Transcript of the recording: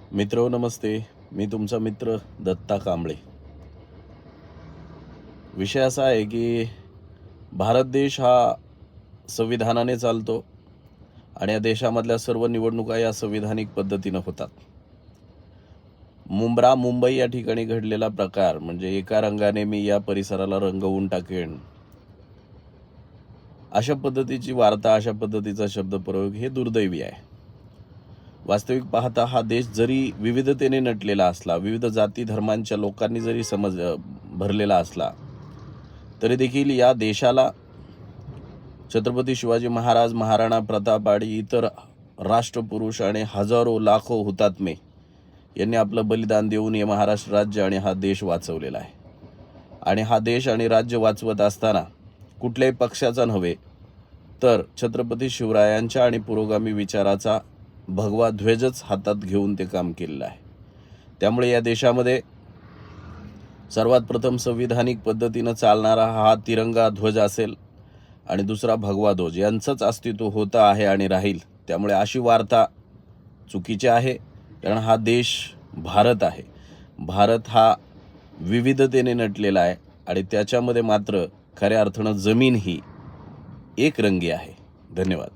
मित्र नमस्ते. मी तुमचा मित्र दत्ता कांबळे. विषय असा आहे की भारत देश हा संविधानाने चालतो आणि या देशामधल्या सर्व निवडणुका या संविधानिक पद्धतीनं होतात. मुंबई या ठिकाणी घडलेला प्रकार म्हणजे एका रंगाने मी या परिसराला रंगवून टाकेन, अशा पद्धतीची वार्ता, अशा पद्धतीचा शब्दप्रयोग हे दुर्दैवी आहे. वास्तविक पाहता हा देश जरी विविधतेने नटलेला असला, विविध जाती धर्मांच्या लोकांनी जरी भरलेला असला, तरी देखील या देशाला छत्रपती शिवाजी महाराज, महाराणा प्रताप आणि इतर राष्ट्रपुरुष आणि हजारो लाखो हुतात्मे यांनी आपलं बलिदान देऊन हे महाराष्ट्र राज्य आणि हा देश वाचवलेला आहे. आणि हा देश आणि राज्य वाचवत असताना कुठल्याही पक्षाचा नव्हे, तर छत्रपती शिवरायांच्या आणि पुरोगामी विचाराचा भगवा ध्वजच हातात घेऊन ते काम केलेलं आहे. त्यामुळे या देशामध्ये सर्वात प्रथम संविधानिक पद्धतीनं चालणारा हा तिरंगा ध्वज असेल आणि दुसरा भगवा ध्वज यांचंच अस्तित्व होतं आहे आणि राहील. त्यामुळे अशी वार्ता चुकीची आहे, कारण हा देश भारत आहे. भारत हा विविधतेने नटलेला आहे आणि त्याच्यामध्ये मात्र खऱ्या अर्थानं जमीन ही एकरंगी आहे. धन्यवाद.